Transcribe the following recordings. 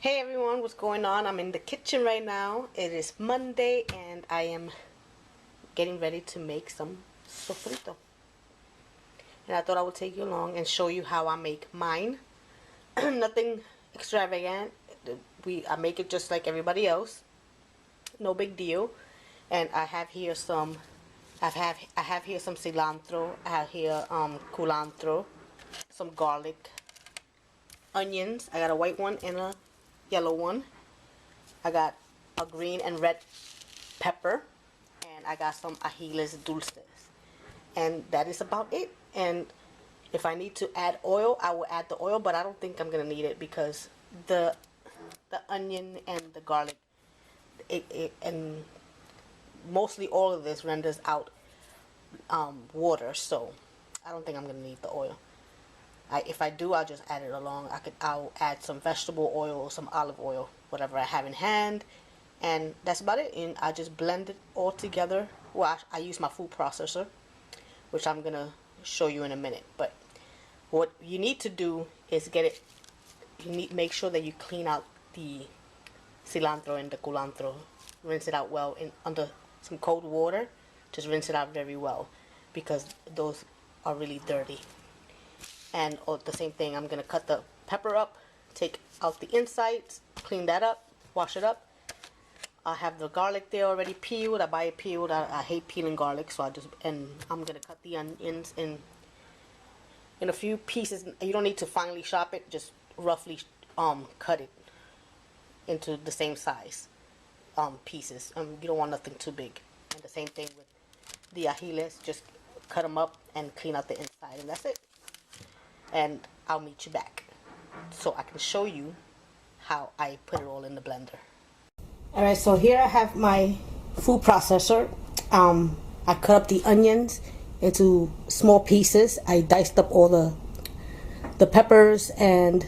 Hey everyone, what's going on? I'm in the kitchen right now. It is Monday and I am getting ready to make some sofrito. And I thought I would take you along and show you how I make mine. Nothing extravagant. I make it just like everybody else. No big deal. And I have here some I have here some cilantro. I have here culantro, some garlic, onions. I got a white one and a yellow one. I got a green and red pepper, and I got some ajiles dulces, and that is about it. And if I need to add oil, I will add the oil, but I don't think I'm gonna need it because the onion and the garlic and mostly all of this renders out water, so I don't think I'm gonna need the oil. If I do, I'll just add it along. I'll add some vegetable oil or some olive oil, whatever I have in hand, and that's about it. And I just blend it all together. Well, I use my food processor, which I'm gonna show you in a minute. But what you need to do is make sure that you clean out the cilantro and the culantro. Rinse it out well under some cold water. Just rinse it out very well because those are really dirty. And the same thing, I'm going to cut the pepper up, take out the insides, clean that up, wash it up. I have the garlic there already peeled. I buy it peeled. I hate peeling garlic, so I'm going to cut the onions in a few pieces. You don't need to finely chop it, just roughly cut it into the same size pieces. You don't want nothing too big. And the same thing with the ajiles, just cut them up and clean out the inside, and that's it. And I'll meet you back so I can show you how I put it all in the blender. Alright, so here I have my food processor. I cut up the onions into small pieces. I diced up all the peppers, and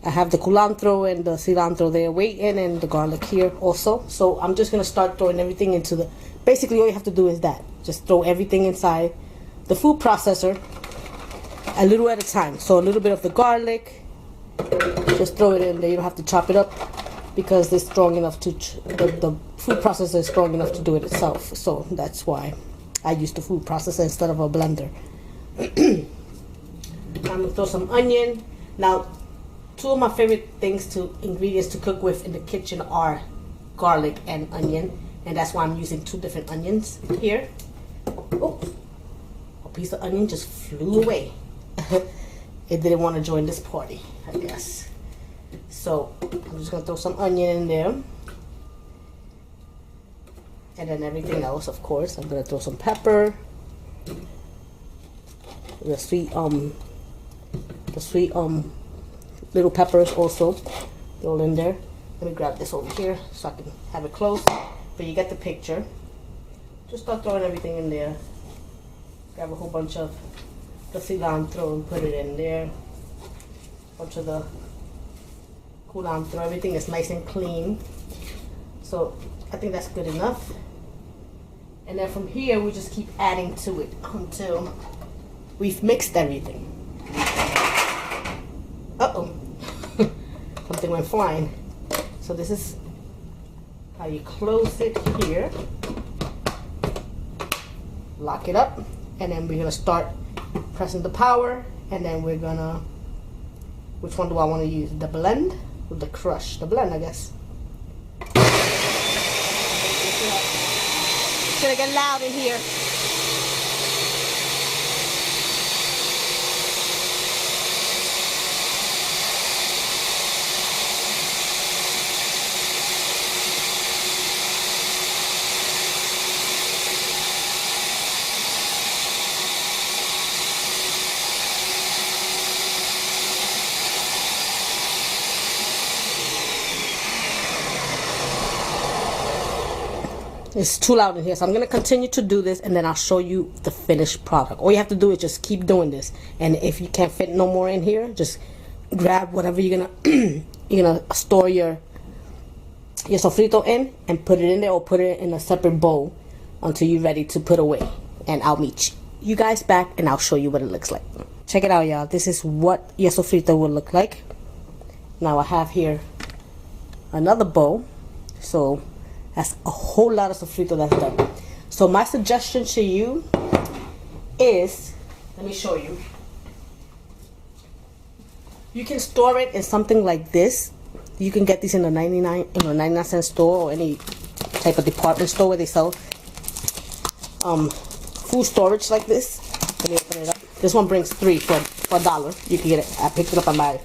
I have the culantro and the cilantro there waiting, and the garlic here also. So I'm just going to start throwing everything into basically all you have to do is that. Just throw everything inside the food processor, a little at a time. So a little bit of the garlic, just throw it in there. You don't have to chop it up because it's strong enough to the food processor is strong enough to do it itself. So that's why I use the food processor instead of a blender. I'm gonna throw some onion. Now, two of my favorite ingredients to cook with in the kitchen are garlic and onion, and that's why I'm using two different onions here. Oh, a piece of onion just flew away. It didn't want to join this party, I guess. So I'm just gonna throw some onion in there, and then everything else, of course. I'm gonna throw some pepper, the sweet little peppers also throw in there. Let me grab this over here so I can have it close, but you get the picture. Just start throwing everything in there. Grab a whole bunch of the cilantro and put it in there. A bunch of the culantro. Everything is nice and clean. So I think that's good enough. And then from here we just keep adding to it until we've mixed everything. Uh-oh. Something went flying. So this is how you close it here. Lock it up. And then we're going to start pressing the power, and then we're gonna, which one do I want to use, the blend or the crush? The blend, I guess. It's gonna get loud in here. It's too loud in here, so I'm going to continue to do this, and then I'll show you the finished product. All you have to do is just keep doing this, and if you can't fit no more in here, just grab whatever you're gonna store your sofrito in and put it in there, or put it in a separate bowl until you're ready to put away. And I'll meet you guys back, and I'll show you what it looks like. Check it out, y'all. This is what your sofrito will look like. Now I have here another bowl. So that's a whole lot of sofrito that's done. So my suggestion to you is, let me show you. You can store it in something like this. You can get these in a 99-cent store or any type of department store where they sell food storage like this. Let me open it up. This one brings 3 for $1. You can get it. I picked it up at my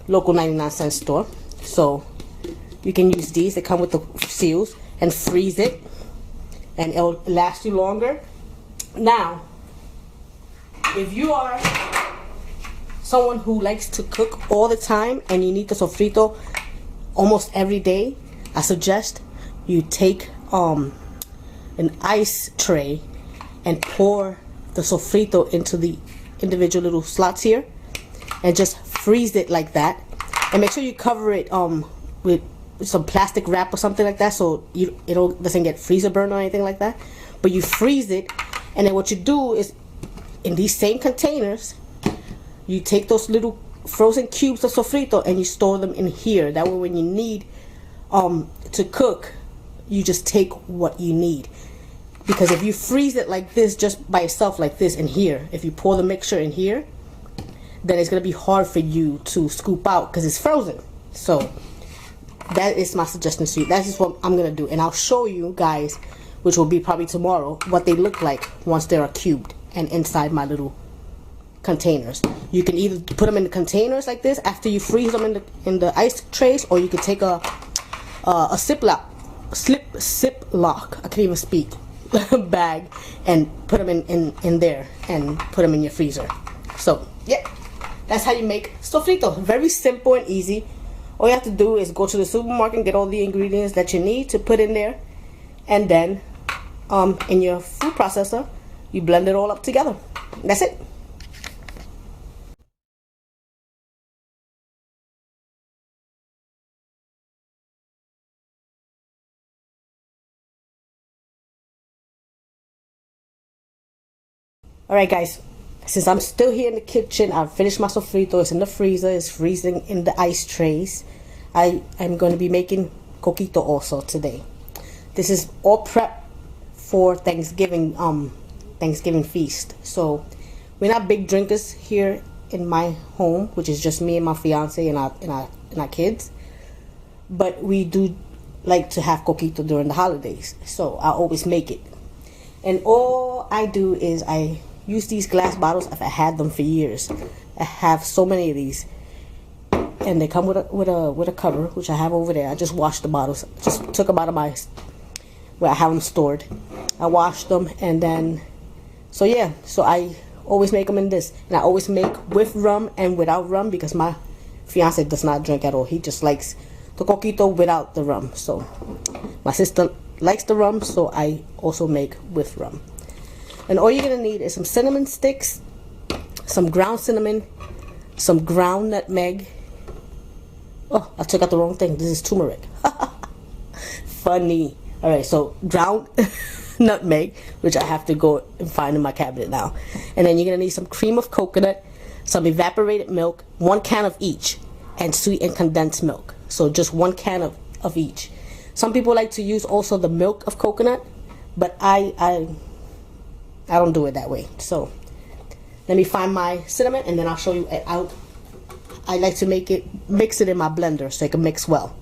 local 99-cent store. So you can use these. They come with the seals, and freeze it, and it'll last you longer. Now, if you are someone who likes to cook all the time and you need the sofrito almost every day, I suggest you take an ice tray and pour the sofrito into the individual little slots here and just freeze it like that, and make sure you cover it with some plastic wrap or something like that, so it doesn't get freezer burn or anything like that. But you freeze it, and then what you do is, in these same containers, you take those little frozen cubes of sofrito and you store them in here. That way when you need to cook, you just take what you need. Because if you freeze it like this, just by itself like this in here, if you pour the mixture in here, then it's going to be hard for you to scoop out because it's frozen. So that is my suggestion to you. That's just what I'm going to do. And I'll show you guys, which will be probably tomorrow, what they look like once they are cubed and inside my little containers. You can either put them in the containers like this after you freeze them in the ice trays, or you could take a Ziploc, I can't even speak, bag, and put them in there and put them in your freezer. So yeah, that's how you make sofrito. Very simple and easy. All you have to do is go to the supermarket and get all the ingredients that you need to put in there, and then in your food processor you blend it all up together. That's it. Alright guys, since I'm still here in the kitchen, I've finished my sofrito. It's in the freezer. It's freezing in the ice trays. I'm going to be making coquito also today. This is all prep for Thanksgiving feast. So we're not big drinkers here in my home, which is just me and my fiance and our kids. But we do like to have coquito during the holidays. So I always make it. And all I do is I use these glass bottles. I've had them for years. I have so many of these, and they come with a cover, which I have over there. I just washed the bottles. Just took them out of where I have them stored. I washed them, and then so yeah. So I always make them in this, and I always make with rum and without rum because my fiance does not drink at all. He just likes the coquito without the rum. So my sister likes the rum, so I also make with rum. And all you're gonna need is some cinnamon sticks, some ground cinnamon, some ground nutmeg. Oh, I took out the wrong thing. This is turmeric. Funny. All right, so ground nutmeg, which I have to go and find in my cabinet now. And then you're gonna need some cream of coconut, some evaporated milk, 1 can of each, and sweetened condensed milk. So just 1 can of each. Some people like to use also the milk of coconut, but I don't do it that way. So let me find my cinnamon, and then I'll show you. I like to mix it in my blender so it can mix well,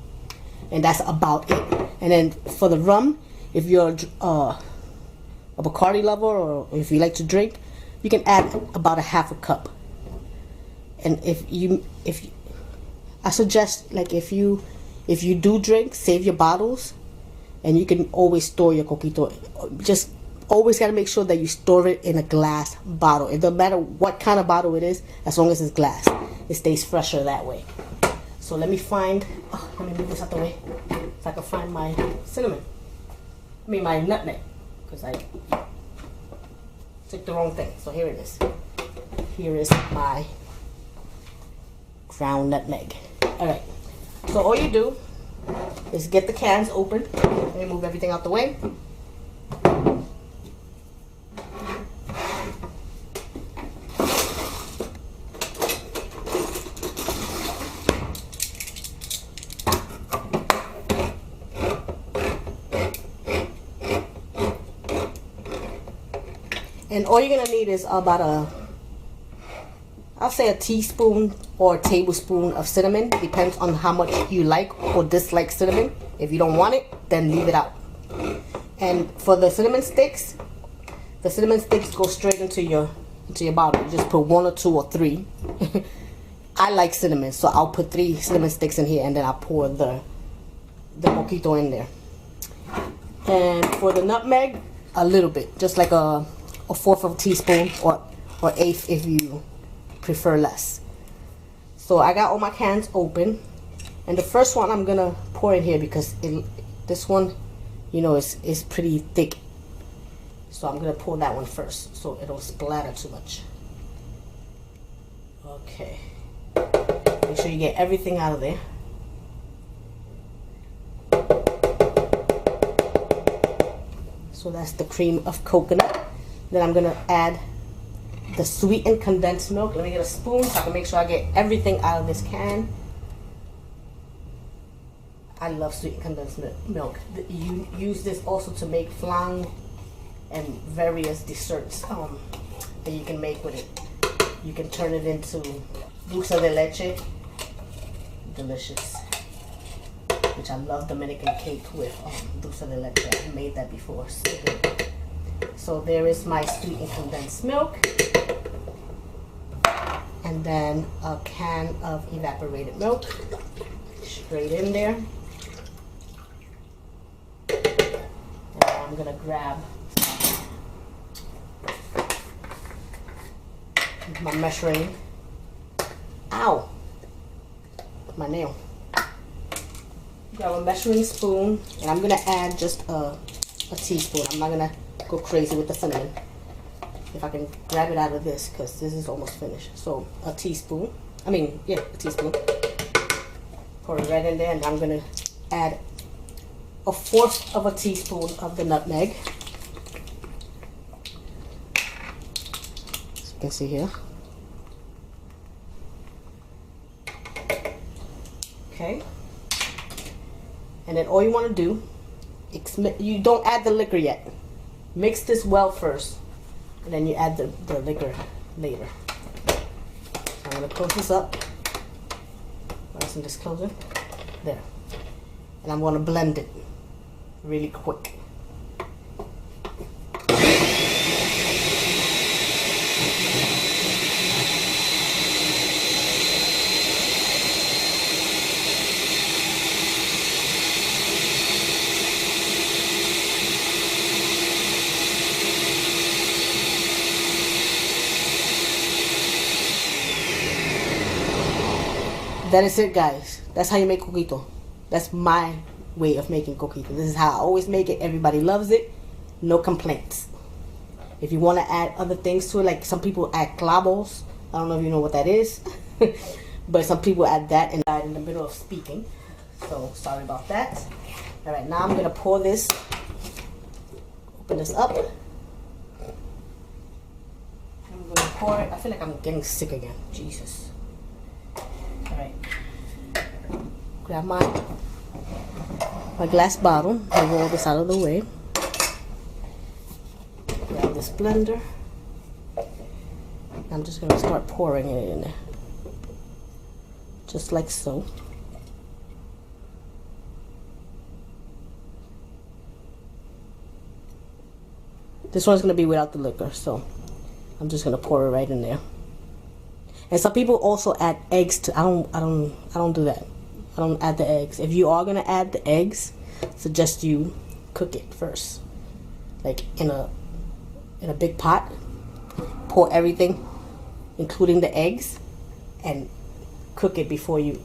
and that's about it. And then for the rum, if you're a Bacardi lover, or if you like to drink, you can add about 1/2 cup. And I suggest, like, if you do drink, save your bottles, and you can always store your coquito. Just always got to make sure that you store it in a glass bottle. It doesn't matter what kind of bottle it is, as long as it's glass. It stays fresher that way. So let me move this out the way so I can find my cinnamon. My nutmeg, because I took the wrong thing. So here it is. Here is my ground nutmeg. Alright, so all you do is get the cans open. Let me move everything out the way. And all you're gonna need is about I'll say a teaspoon or a tablespoon of cinnamon. Depends on how much you like or dislike cinnamon. If you don't want it, then leave it out. And for the cinnamon sticks go straight into your bottle. You just put 1 or 2 or 3. I like cinnamon, so I'll put 3 cinnamon sticks in here, and then I'll pour the Coquito in there. And for the nutmeg, a little bit, just like a 1/4 of a teaspoon or 1/8 if you prefer less. So I got all my cans open, and the first one I'm gonna pour in here because this one, you know, is pretty thick. So I'm gonna pour that one first, so it don't splatter too much. Okay. Make sure you get everything out of there. So that's the cream of coconut. Then I'm gonna add the sweetened condensed milk. Let me get a spoon so I can make sure I get everything out of this can. I love sweetened condensed milk. You use this also to make flan and various desserts that you can make with it. You can turn it into dulce de leche. Delicious. Which I love Dominican cake with dulce de leche. I made that before. So good. So there is my sweetened condensed milk. And then a can of evaporated milk. Straight in there. And I'm going to grab my measuring. Ow! My nail. Grab a measuring spoon, and I'm gonna add just a teaspoon. I'm not gonna go crazy with the cinnamon. If I can grab it out of this, because this is almost finished. So a teaspoon. A teaspoon. Pour it right in there, and I'm gonna add a 1/4 of a teaspoon of the nutmeg. As you can see here. Okay. And then all you want to do, you don't add the liquor yet. Mix this well first, and then you add the liquor later. So I'm going to close this up. Isn't this closer? There. And I'm going to blend it really quick. That is it, guys. That's how you make coquito. That's my way of making coquito. This is how I always make it. Everybody loves it. No complaints. If you want to add other things to it, like some people add clavos. I don't know if you know what that is. But some people add that, and I'm in the middle of speaking. So sorry about that. Alright, now I'm going to pour this. Open this up. I'm going to pour it. I feel like I'm getting sick again. Jesus. Alright, grab my glass bottle, move all this out of the way. Grab this blender. I'm just going to start pouring it in there. Just like so. This one's going to be without the liquor, so I'm just going to pour it right in there. And some people also add eggs to. I don't do that. I don't add the eggs. If you are gonna add the eggs, suggest you cook it first, like in a big pot. Pour everything, including the eggs, and cook it before you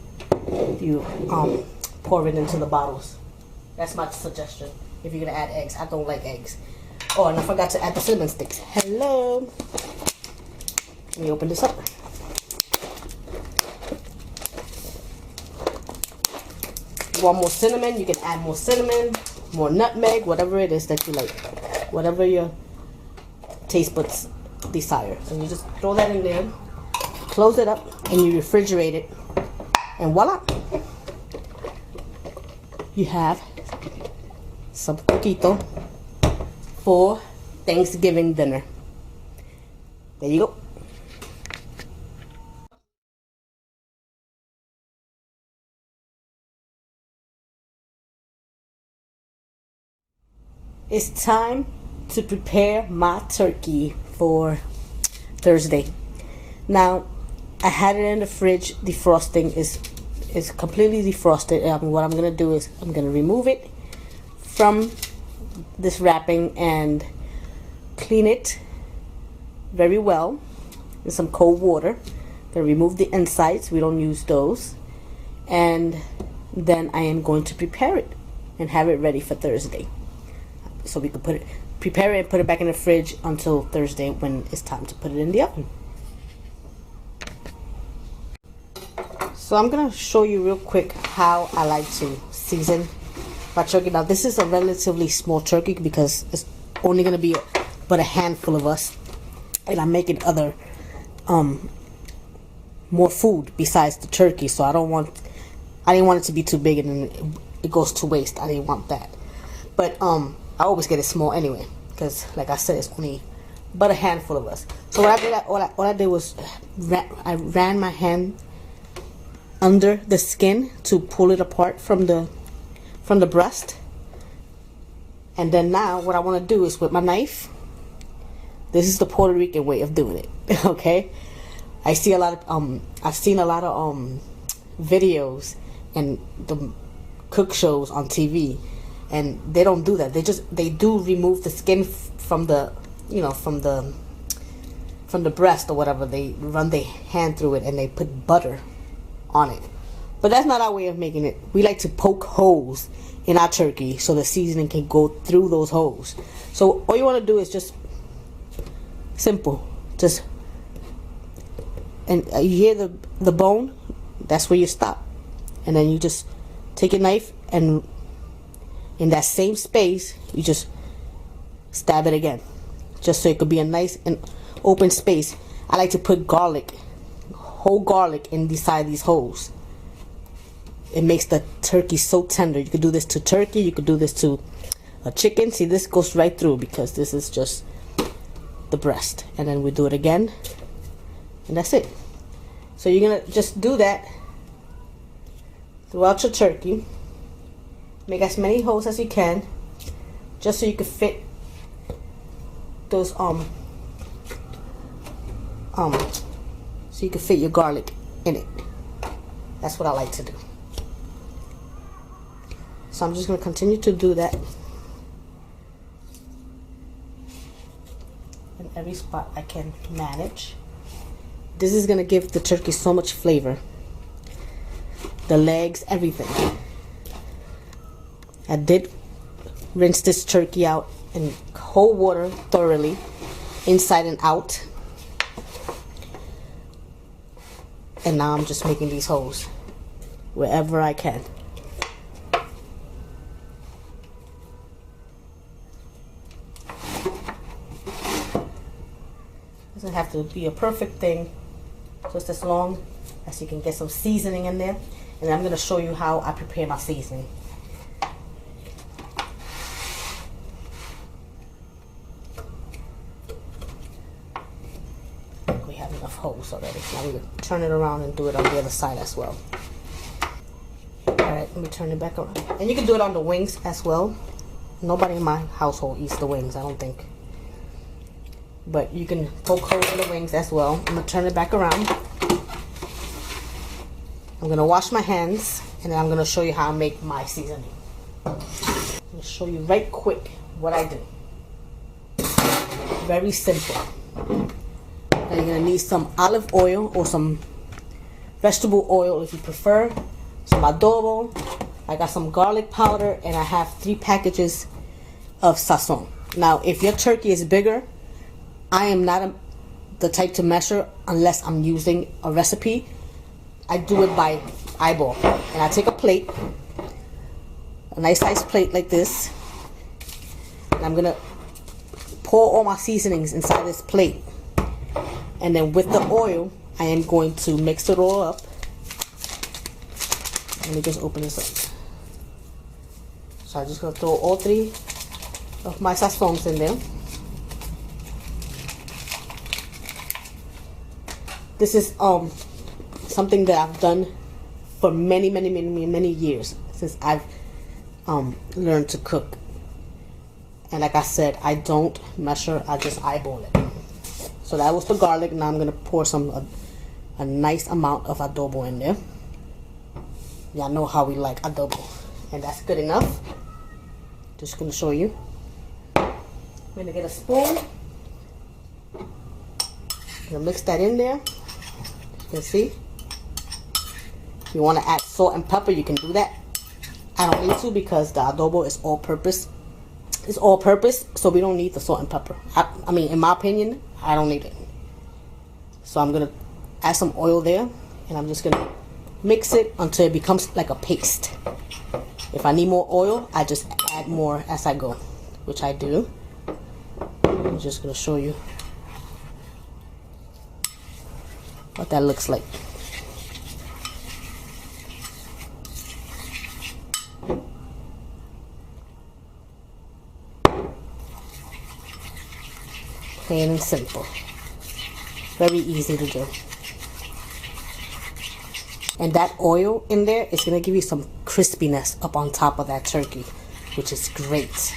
pour it into the bottles. That's my suggestion. If you're gonna add eggs, I don't like eggs. Oh, and I forgot to add the cinnamon sticks. Hello. Let me open this up. Want more cinnamon, you can add more cinnamon, more nutmeg, whatever it is that you like, whatever your taste buds desire. And you just throw that in there, close it up, and you refrigerate it, and voila, you have some coquito for Thanksgiving dinner. There you go. It's time to prepare my turkey for Thursday. Now, I had it in the fridge. Defrosting is completely defrosted. What I'm gonna do is I'm gonna remove it from this wrapping and clean it very well in some cold water. Gonna remove the insides. We don't use those. And then I am going to prepare it and have it ready for Thursday. So we could prepare it and put it back in the fridge until Thursday when it's time to put it in the oven. So I'm gonna show you real quick how I like to season my turkey. Now this is a relatively small turkey because it's only gonna be but a handful of us, and I'm making other more food besides the turkey. So I didn't want it to be too big and then it goes to waste. I didn't want that. But I always get it small anyway, because like I said, it's only but a handful of us. So what I did, all I did was I ran my hand under the skin to pull it apart from the breast. And then now what I want to do is with my knife. This is the Puerto Rican way of doing it. Okay, I've seen a lot of videos and the cook shows on TV. And they don't do that. They do remove the skin from the breast or whatever. They run their hand through it and they put butter on it. But that's not our way of making it. We like to poke holes in our turkey so the seasoning can go through those holes. So all you want to do is just simple. And you hear the bone, that's where you stop. And then you just take a knife and in that same space, you just stab it again, just so it could be a nice and open space. I like to put garlic, whole garlic, inside these holes. It makes the turkey so tender. You could do this to turkey. You could do this to a chicken. See, this goes right through because this is just the breast. And then we do it again, and that's it. So you're gonna just do that throughout your turkey. Make as many holes as you can, just so you can fit those so you can fit your garlic in it. That's what I like to do. So I'm just going to continue to do that in every spot I can manage. This is going to give the turkey so much flavor. The legs, everything. I did rinse this turkey out in cold water thoroughly, inside and out. And now I'm just making these holes wherever I can. Doesn't have to be a perfect thing, just as long as you can get some seasoning in there. And I'm going to show you how I prepare my seasoning. Holes already. Now we turn it around and do it on the other side as well. Alright, let me turn it back around. And you can do it on the wings as well. Nobody in my household eats the wings, I don't think. But you can poke holes in the wings as well. I'm going to turn it back around. I'm going to wash my hands and then I'm going to show you how I make my seasoning. I'm going to show you right quick what I do. Very simple. And you're going to need some olive oil or some vegetable oil if you prefer. Some adobo. I got some garlic powder and I have 3 packages of sazon. Now, if your turkey is bigger, I am not the type to measure unless I'm using a recipe. I do it by eyeball. And I take a plate, a nice sized plate like this. And I'm going to pour all my seasonings inside this plate. And then with the oil, I am going to mix it all up. Let me just open this up. So I'm just going to throw all 3 of my sazons in there. This is something that I've done for many years, since I've learned to cook. And like I said, I don't measure, I just eyeball it. So that was the garlic. Now I'm gonna pour a nice amount of adobo in there. Y'all know how we like adobo, and that's good enough. Just gonna show you. I'm gonna get a spoon. Gonna mix that in there. You can see. If you want to add salt and pepper, you can do that. I don't need to because the adobo is all purpose. It's all purpose, so we don't need the salt and pepper. I mean, in my opinion, I don't need it. So I'm gonna add some oil there, and I'm just gonna mix it until it becomes like a paste. If I need more oil, I just add more as I go, which I do. I'm just gonna show you what that looks like. Plain and simple. Very easy to do. And that oil in there is going to give you some crispiness up on top of that turkey, which is great.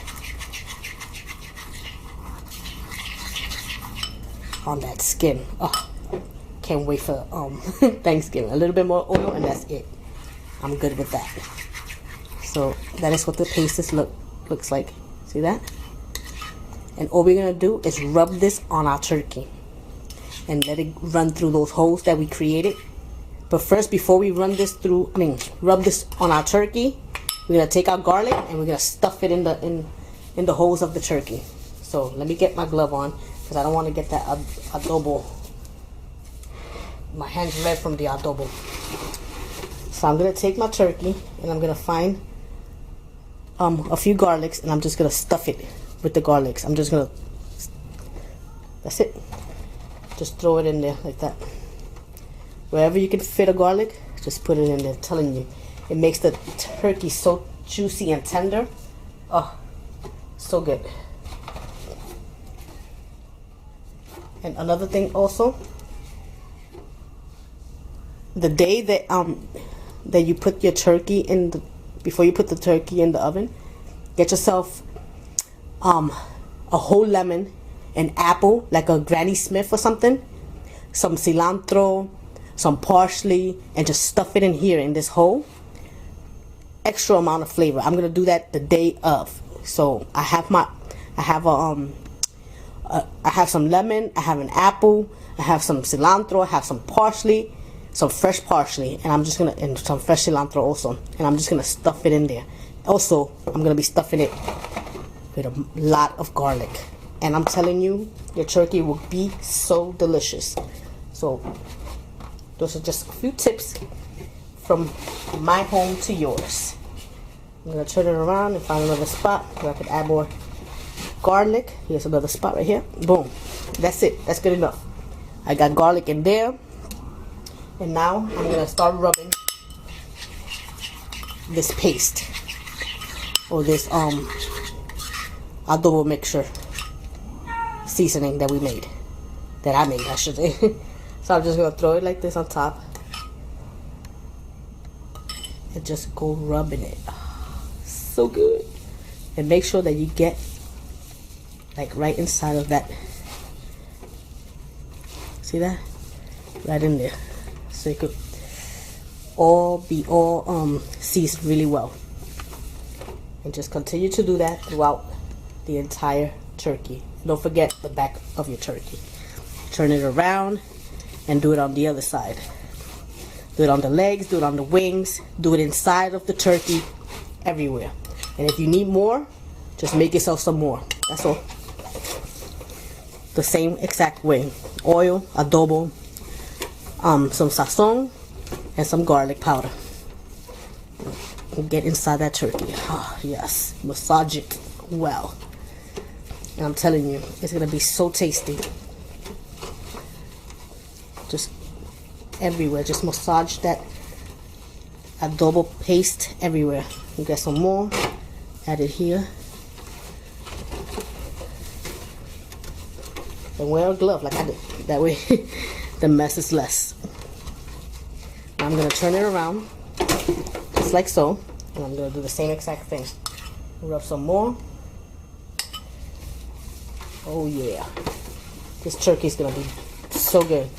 On that skin. Oh, can't wait for Thanksgiving. A little bit more oil and that's it. I'm good with that. So that is what the paste looks like. See that? And all we're going to do is rub this on our turkey and let it run through those holes that we created. But first, before we rub this on our turkey, we're going to take our garlic and we're going to stuff it in the holes of the turkey. So let me get my glove on because I don't want to get that adobo. My hand's red from the adobo. So I'm going to take my turkey and I'm going to find a few garlics and I'm just going to stuff it with the garlics. I'm just gonna, that's it, just throw it in there like that. Wherever you can fit a garlic, just put it in there. I'm telling you, it makes the turkey so juicy and tender. Oh, so good. And another thing also, the day that you put your turkey in the, before you put the turkey in the oven, get yourself a whole lemon, an apple, like a Granny Smith or something, some cilantro, some parsley, and just stuff it in here in this hole. Extra amount of flavor. I'm gonna do that the day of. So I have some lemon, I have an apple, I have some cilantro, I have some parsley, some fresh parsley, and I'm just gonna, and some fresh cilantro also, and I'm just gonna stuff it in there. Also, I'm gonna be stuffing it with a lot of garlic, and I'm telling you, your turkey will be so delicious. So those are just a few tips from my home to yours. I'm gonna turn it around and find another spot where I can add more garlic. Here's another spot right here. Boom. That's it. That's good enough. I got garlic in there, and now I'm gonna start rubbing this paste, or this adobo mixture seasoning that I made, I should say. So I'm just gonna throw it like this on top and just go rubbing it. So good. And make sure that you get like right inside of that. See that? Right in there. So it could be all seasoned really well. And just continue to do that throughout the entire turkey. Don't forget the back of your turkey. Turn it around and do it on the other side. Do it on the legs, do it on the wings, do it inside of the turkey, everywhere. And if you need more, just make yourself some more. That's all. The same exact way. Oil, adobo, some sazon, and some garlic powder. And get inside that turkey. Oh, yes. Massage it well. And I'm telling you, it's going to be so tasty. Just everywhere. Just massage that adobo paste everywhere. You get some more. Add it here. And wear a glove like I did. That way the mess is less. Now I'm going to turn it around, just like so, and I'm going to do the same exact thing. Rub some more. Oh yeah, this turkey is going to be so good.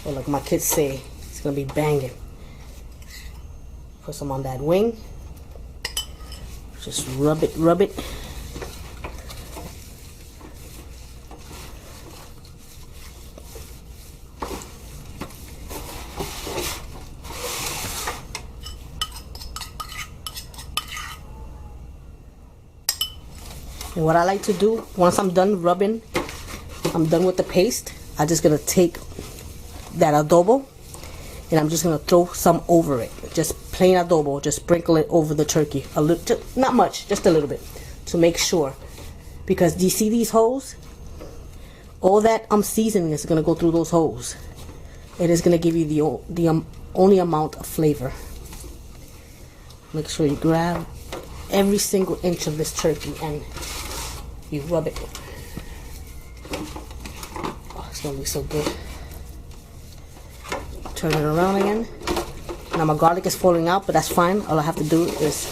Or like my kids say, it's going to be banging. Put some on that wing. Just rub it, rub it. And what I like to do, once I'm done rubbing, I'm done with the paste, I'm just going to take that adobo and I'm just going to throw some over it. Just plain adobo, just sprinkle it over the turkey. A little, not much, just a little bit to make sure. Because do you see these holes? All that seasoning is going to go through those holes. It is going to give you the only amount of flavor. Make sure you grab every single inch of this turkey and you rub it. Oh, it's gonna be so good. Turn it around again. Now my garlic is falling out, but that's fine. All I have to do is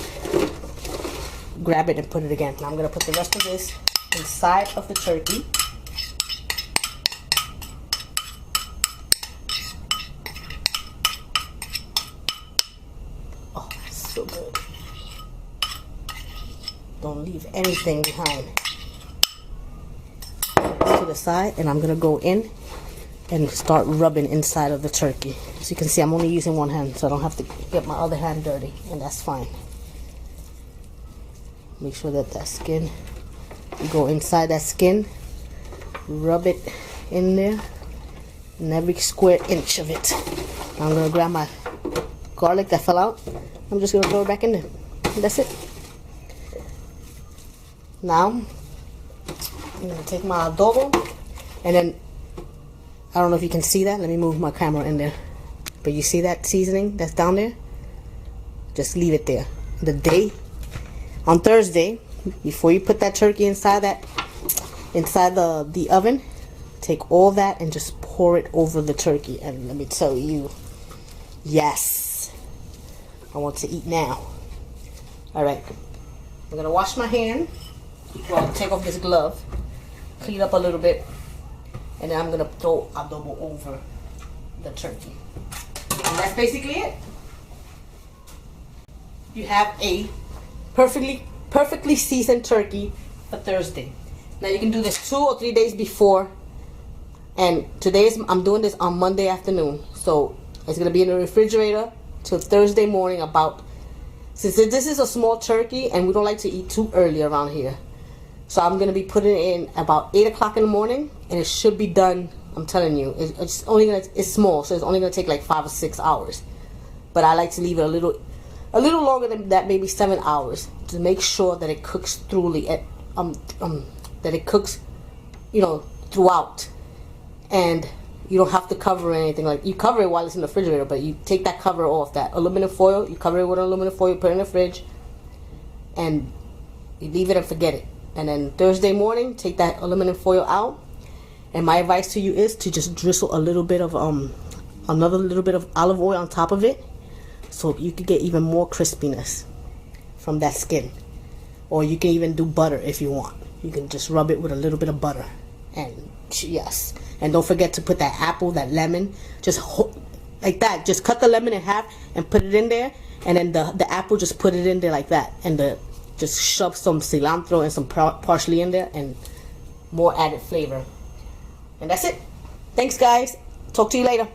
grab it and put it again. Now I'm gonna put the rest of this inside of the turkey. Oh, it's so good. Don't leave anything behind. To the side, and I'm gonna go in and start rubbing inside of the turkey. As you can see, I'm only using one hand, so I don't have to get my other hand dirty, and that's fine. Make sure that skin, you go inside that skin, rub it in there, and every square inch of it. I'm gonna grab my garlic that fell out. I'm just gonna throw it back in there. And that's it. Now I'm going to take my adobo, and then, I don't know if you can see that, let me move my camera in there, but you see that seasoning that's down there? Just leave it there. On Thursday, before you put that turkey inside the oven, take all that and just pour it over the turkey, and let me tell you, yes, I want to eat now. Alright, I'm going to wash my hand. Well, take off this glove, clean up a little bit, and then I'm gonna throw adobo over the turkey. And that's basically it. You have a perfectly seasoned turkey for Thursday. Now you can do this 2 or 3 days before, and I'm doing this on Monday afternoon, so it's gonna be in the refrigerator till Thursday morning. Since this is a small turkey and we don't like to eat too early around here, so I'm going to be putting it in about 8 o'clock in the morning, and it should be done, I'm telling you, it's small, so it's only going to take like 5 or 6 hours. But I like to leave it a little longer than that, maybe 7 hours, to make sure that it cooks thoroughly, that it cooks, throughout. And you don't have to cover anything. Like, you cover it while it's in the refrigerator, but you take that cover off, that aluminum foil, you cover it with aluminum foil, put it in the fridge, and you leave it and forget it. And then Thursday morning, take that aluminum foil out. And my advice to you is to just drizzle a little bit of another little bit of olive oil on top of it, so you can get even more crispiness from that skin. Or you can even do butter if you want. You can just rub it with a little bit of butter. And yes, and don't forget to put that apple, that lemon, just like that. Just cut the lemon in half and put it in there, and then the apple, just put it in there like that, and just shove some cilantro and some parsley in there, and more added flavor. And that's it. Thanks, guys. Talk to you later.